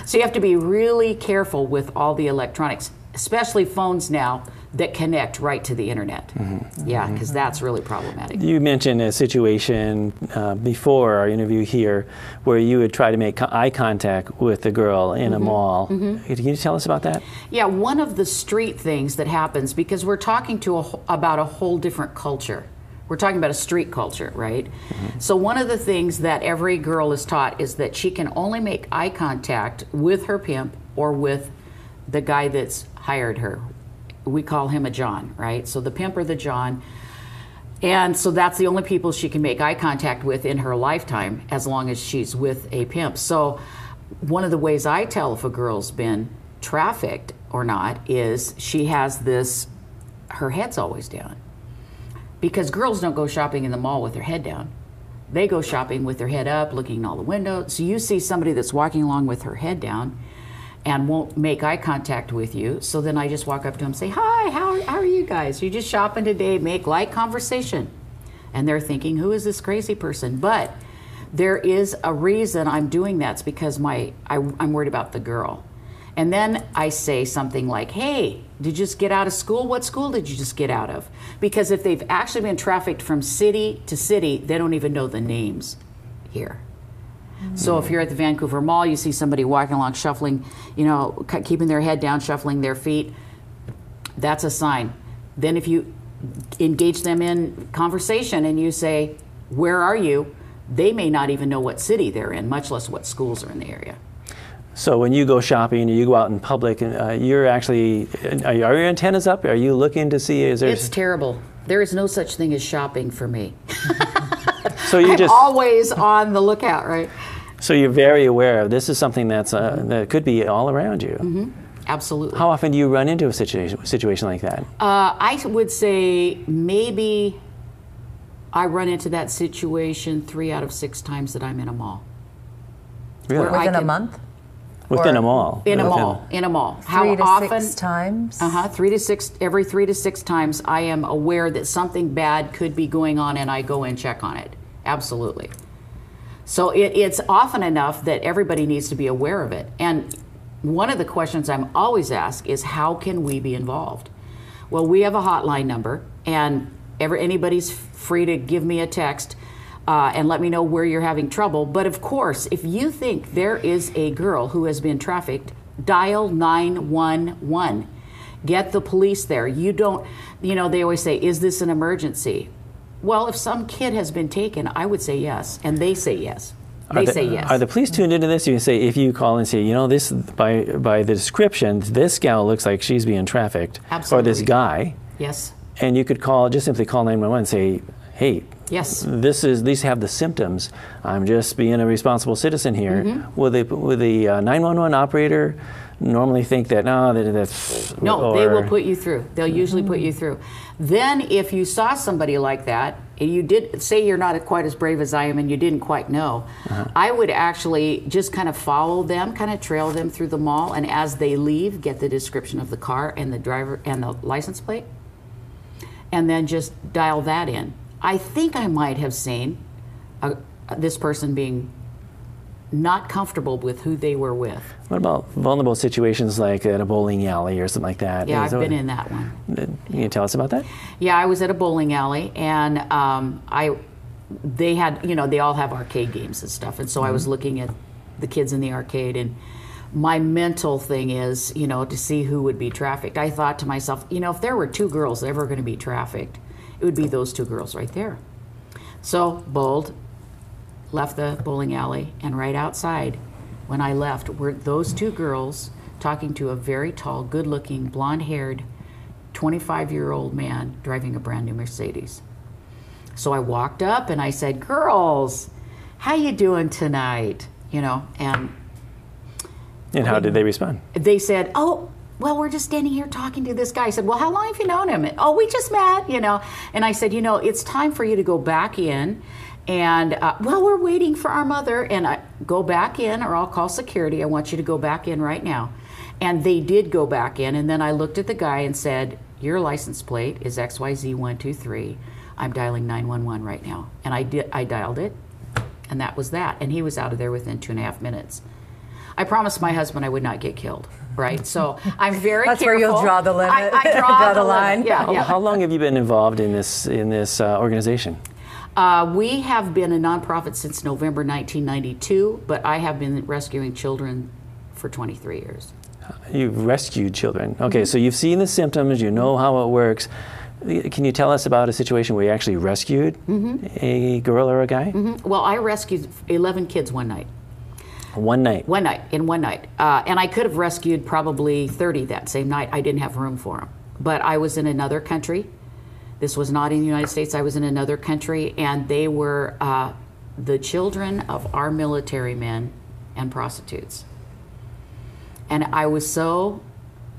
So you have to be really careful with all the electronics, especially phones now that connect right to the internet. Yeah, because that's really problematic. You mentioned a situation before our interview here where you would try to make eye contact with a girl in a mall. Can you tell us about that? Yeah, one of the street things that happens, because we're talking about a whole different culture. We're talking about a street culture, right? So one of the things that every girl is taught is that she can only make eye contact with her pimp or with the guy that's hired her. We call him a John, right? So the pimp or the John. And so that's the only people she can make eye contact with in her lifetime, as long as she's with a pimp. So one of the ways I tell if a girl's been trafficked or not is she has this, her head's always down. Because girls don't go shopping in the mall with their head down. They go shopping with their head up, looking in all the windows. So you see somebody that's walking along with her head down and won't make eye contact with you. So then I just walk up to them and say, hi, how are you guys? You just shopping today? Make light conversation. And they're thinking, who is this crazy person? But there is a reason I'm doing that. It's because I'm worried about the girl. And then I say something like, hey, did you just get out of school? What school did you just get out of? Because if they've actually been trafficked from city to city, they don't even know the names here. So if you're at the Vancouver Mall, you see somebody walking along, shuffling, you know, keeping their head down, shuffling their feet, that's a sign. Then if you engage them in conversation and you say, where are you? They may not even know what city they're in, much less what schools are in the area. So when you go shopping, you go out in public, you're actually, are your antennas up? Are you looking to see, is there... It's terrible. There is no such thing as shopping for me. So you're I'm always on the lookout, right? So you're very aware of this is something that's that could be all around you. Absolutely. How often do you run into a situation like that? I would say maybe I run into that situation 3 out of 6 times that I'm in a mall. Really? Within a month? Within a mall? In a mall. In a mall. How often? 3 to 6 times? 3 to 6, every 3 to 6 times I am aware that something bad could be going on and I go and check on it. Absolutely. So it's often enough that everybody needs to be aware of it. And one of the questions I'm always asked is, how can we be involved? Well, we have a hotline number, and anybody's free to give me a text and let me know where you're having trouble. But of course, if you think there is a girl who has been trafficked, dial 911. Get the police there. You don't, you know, they always say, is this an emergency? Well, if some kid has been taken, I would say yes, and they say yes. They say yes. Are the police tuned into this? You can say, if you call and say, you know, this by the description, this gal looks like she's being trafficked. Absolutely. Or this guy. Yes. And you could call, just simply call 911 and say, hey, yes, these have the symptoms. I'm just being a responsible citizen here. Will the 911 operator normally think that, no, that's... No, they will put you through. They'll usually put you through. Then if you saw somebody like that, and you did say you're not quite as brave as I am and you didn't quite know, I would actually just kind of follow them, kind of trail them through the mall, and as they leave, get the description of the car and the driver and the license plate, and then just dial that in. I think I might have seen this person being not comfortable with who they were with. What about vulnerable situations like at a bowling alley or something like that? Yeah, I've been in that one. Can you tell us about that? Yeah, I was at a bowling alley, and they had, you know, they all have arcade games and stuff, and so I was looking at the kids in the arcade, and my mental thing is, you know, to see who would be trafficked. I thought to myself, you know, if there were 2 girls ever going to be trafficked, it would be those 2 girls right there. So, bowled, left the bowling alley, and right outside, when I left, were those 2 girls talking to a very tall, good-looking, blonde-haired, 25-year-old man driving a brand new Mercedes. So I walked up and I said, girls, how you doing tonight? You know, and how did they respond? They said, oh, well, we're just standing here talking to this guy. I said, well, how long have you known him? And, oh, we just met, you know. And I said, you know, it's time for you to go back in. And, well, we're waiting for our mother. And I go back in, or I'll call security. I want you to go back in right now. And they did go back in. And then I looked at the guy and said, your license plate is XYZ123. I'm dialing 911 right now. And I dialed it. And that was that. And he was out of there within 2.5 minutes. I promised my husband I would not get killed, right? So I'm very That's careful. where you'll draw the limit. I draw the line. line. Yeah, yeah. How long have you been involved in this organization? We have been a nonprofit since November 1992, but I have been rescuing children for 23 years. You've rescued children. Okay, so you've seen the symptoms, you know how it works. Can you tell us about a situation where you actually rescued a girl or a guy? Well, I rescued 11 kids one night. One night? In one night. And I could have rescued probably 30 that same night. I didn't have room for them. But I was in another country. This was not in the United States. I was in another country, and they were the children of our military men and prostitutes. And I was so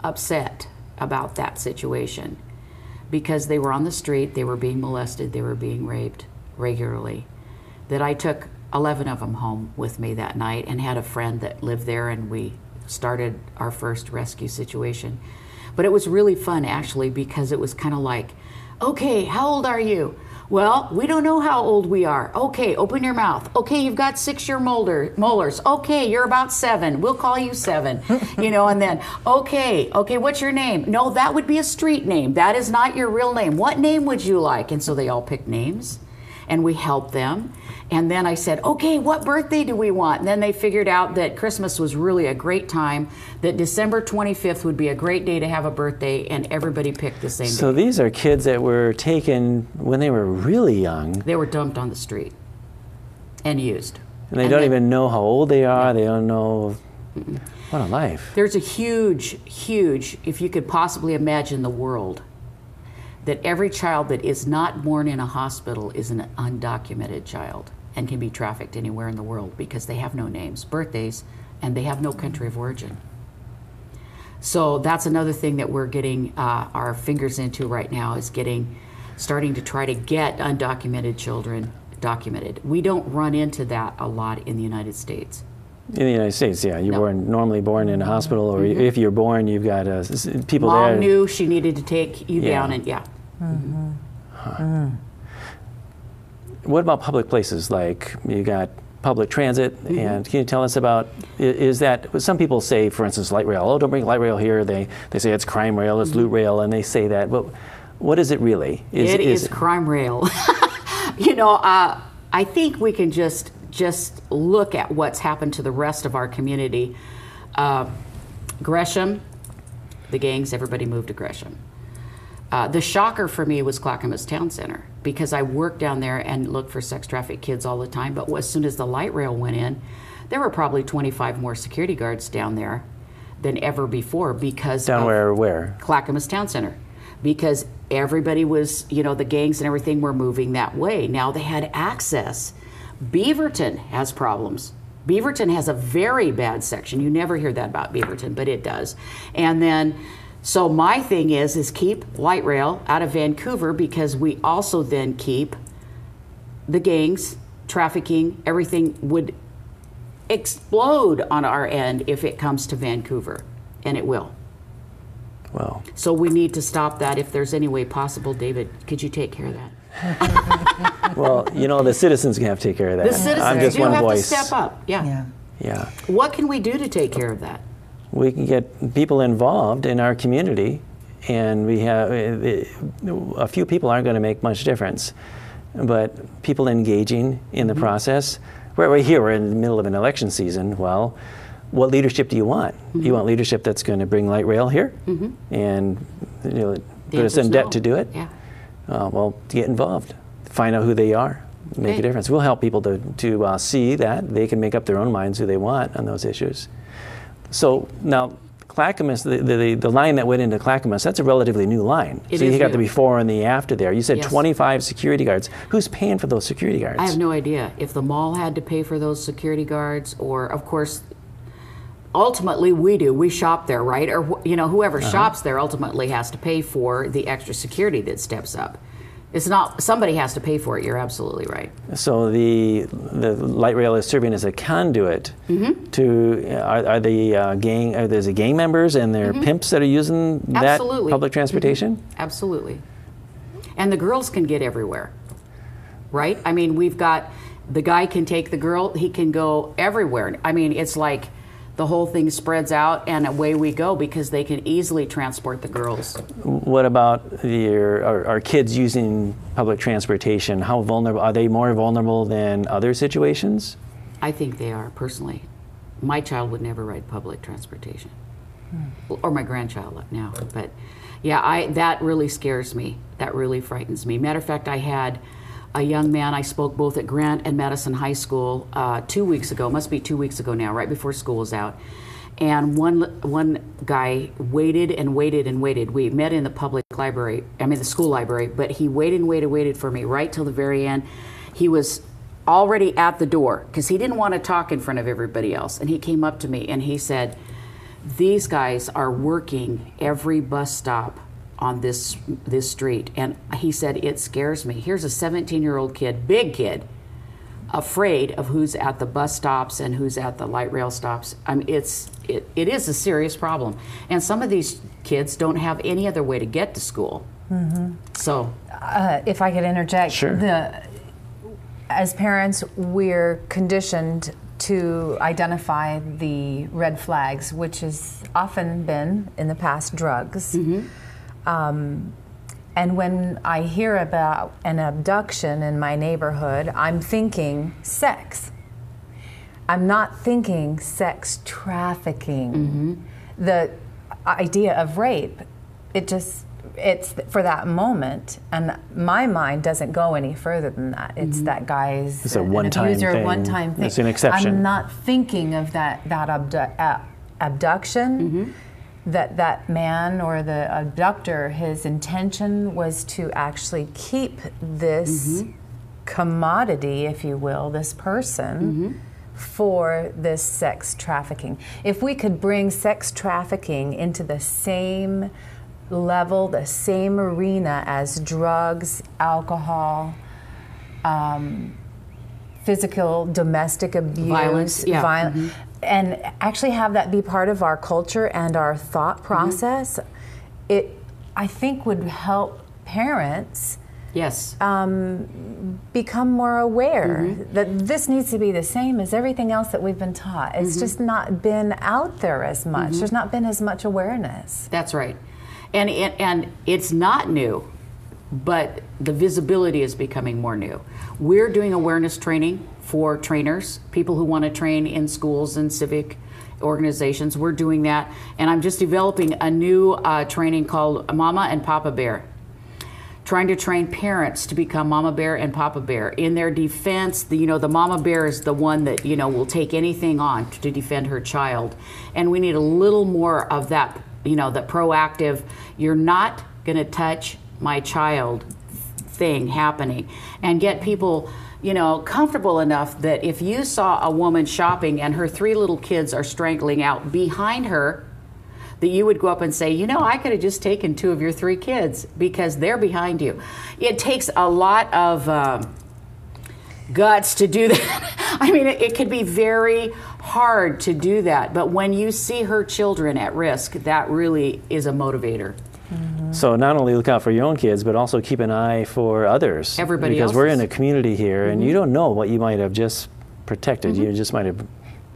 upset about that situation because they were on the street, they were being molested, they were being raped regularly, that I took 11 of them home with me that night and had a friend that lived there, and we started our first rescue situation. But it was really fun, actually, because it was kind of like, okay, how old are you? Well, we don't know how old we are. Okay, open your mouth. Okay, you've got 6-year molars. Okay, you're about 7. We'll call you 7. And then, okay, what's your name? No, that would be a street name. That is not your real name. What name would you like? And so they all picked names, and we helped them. And then I said, okay, what birthday do we want? And then they figured out that Christmas was really a great time, that December 25th would be a great day to have a birthday, and everybody picked the same day. So these are kids that were taken when they were really young. They were dumped on the street and used. And they don't even know how old they are. They don't know. What a life. There's a huge, if you could possibly imagine the world, that every child that is not born in a hospital is an undocumented child and can be trafficked anywhere in the world because they have no names, birthdays, and they have no country of origin. So that's another thing that we're getting our fingers into right now, is starting to try to get undocumented children documented. We don't run into that a lot in the United States. In the United States, yeah. You were normally born in a hospital, or if you're born, you've got people there. Mom knew she needed to take you down, and What about public places? Like, you got public transit, and can you tell us about, is that, some people say, for instance, light rail, oh, don't bring light rail here. They say it's crime rail, it's loot rail, and they say that. But what is it really? It is crime rail. I think we can just look at what's happened to the rest of our community. Gresham, the gangs, everybody moved to Gresham. The shocker for me was Clackamas Town Center, because I worked down there and looked for sex trafficked kids all the time. But as soon as the light rail went in, there were probably 25 more security guards down there than ever before, because down where? Clackamas Town Center. Because everybody was, the gangs and everything were moving that way. Now they had access. Beaverton has problems. Beaverton has a very bad section. You never hear that about Beaverton, but it does. And then, so my thing is keep light rail out of Vancouver, because we also then keep the gangs, trafficking, everything would explode on our end if it comes to Vancouver, and it will. Well, so we need to stop that if there's any way possible. David, could you take care of that? Well, the citizens can have to take care of that. The citizens I'm just do one have voice. to step up. Yeah. What can we do to take care of that? We can get people involved in our community, and we have a few people aren't going to make much difference, but people engaging in the process. Right here, we're in the middle of an election season. Well, what leadership do you want? You want leadership that's going to bring light rail here and put us in debt to do it? Yeah. Well, get involved. Find out who they are. Make a difference. We'll help people to see that. They can make up their own minds who they want on those issues. So now, Clackamas, the line that went into Clackamas, that's a relatively new line. So you got the before and the after there. You said 25 security guards. Who's paying for those security guards? I have no idea if the mall had to pay for those security guards, or, of course, ultimately we do. We shop there, right? Or whoever shops there ultimately has to pay for the extra security that steps up. It's not, somebody has to pay for it. You're absolutely right. So the light rail is serving as a conduit to, are the there's gang members and their pimps that are using that public transportation? Absolutely. And the girls can get everywhere, right? I mean, we've got, the guy can take the girl, he can go everywhere. I mean, it's like the whole thing spreads out and away we go, because they can easily transport the girls. What about our kids using public transportation? How vulnerable are they? More vulnerable than other situations? I think they are, personally. My child would never ride public transportation, or my grandchild now. But yeah, that really scares me. That really frightens me. Matter of fact, I had a young man, I spoke both at Grant and Madison High School 2 weeks ago, must be 2 weeks ago now, right before school was out. And one guy waited and waited and waited. We met in the public library, the school library, but he waited and waited, waited for me right till the very end. He was already at the door because he didn't want to talk in front of everybody else. And he came up to me and he said, "These guys are working every bus stop on this street." And he said, "It scares me. Here's a 17-year-old kid, big kid, afraid of who's at the bus stops and who's at the light rail stops." It is a serious problem. And some of these kids don't have any other way to get to school. So, if I could interject, sure. As parents, we're conditioned to identify the red flags, which has often been, in the past, drugs. And when I hear about an abduction in my neighborhood, I'm thinking sex. I'm not thinking sex trafficking. The idea of rape, it's for that moment, and my mind doesn't go any further than that. It's that guy's it's a one-time thing. One-time thing. It's an exception. I'm not thinking of that abduction. That man or the abductor, his intention was to actually keep this commodity, if you will, this person, for this sex trafficking. If we could bring sex trafficking into the same level, the same arena as drugs, alcohol, physical, domestic abuse, violence, and actually have that be part of our culture and our thought process, it, I think, would help parents become more aware that this needs to be the same as everything else that we've been taught. It's just not been out there as much. There's not been as much awareness. That's right. And it's not new, but the visibility is becoming more new. We're doing awareness training for trainers, people who want to train in schools and civic organizations. We're doing that, and I'm just developing a new training called Mama and Papa Bear, trying to train parents to become Mama Bear and Papa Bear. In their defense, the Mama Bear is the one that will take anything on to defend her child, and we need a little more of that, the proactive, you're not going to touch my child thing happening, and get people comfortable enough that if you saw a woman shopping and her 3 little kids are strangling out behind her, that you would go up and say, I could have just taken 2 of your 3 kids because they're behind you. It takes a lot of guts to do that. It could be very hard to do that, but when you see her children at risk, that really is a motivator. So not only look out for your own kids, but also keep an eye for others. Everybody because else's. We're in a community here, and you don't know what you might have just protected. You just might have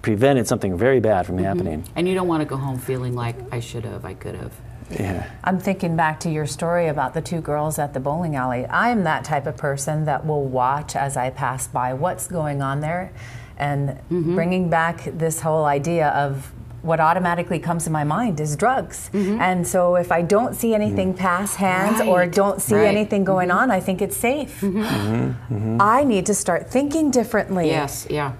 prevented something very bad from happening. And you don't want to go home feeling like, I should have, I could have. Yeah. I'm thinking back to your story about the 2 girls at the bowling alley. I'm that type of person that will watch as I pass by what's going on there, and bringing back this whole idea of what automatically comes to my mind is drugs. And so if I don't see anything pass hands or don't see anything going on, I think it's safe. I need to start thinking differently. Yes, yeah.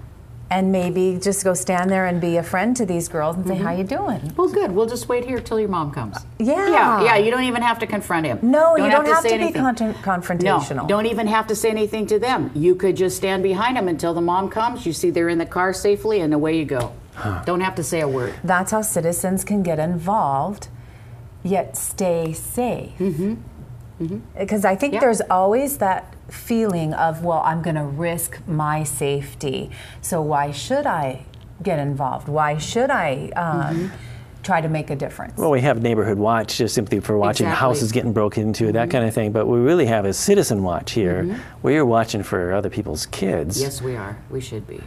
And maybe just go stand there and be a friend to these girls and say, how you doing? Well, good. We'll just wait here till your mom comes. Yeah. You don't even have to confront him. No, you don't have to say be confrontational. No, don't even have to say anything to them. You could just stand behind them until the mom comes. You see they're in the car safely, and away you go. Don't have to say a word. That's how citizens can get involved, yet stay safe. Because I think there's always that feeling of, well, I'm going to risk my safety, so why should I get involved? Why should I try to make a difference? Well, we have neighborhood watch just simply for watching houses getting broken into, that kind of thing, but we really have a citizen watch here where you're watching for other people's kids. Yes, we are. We should be.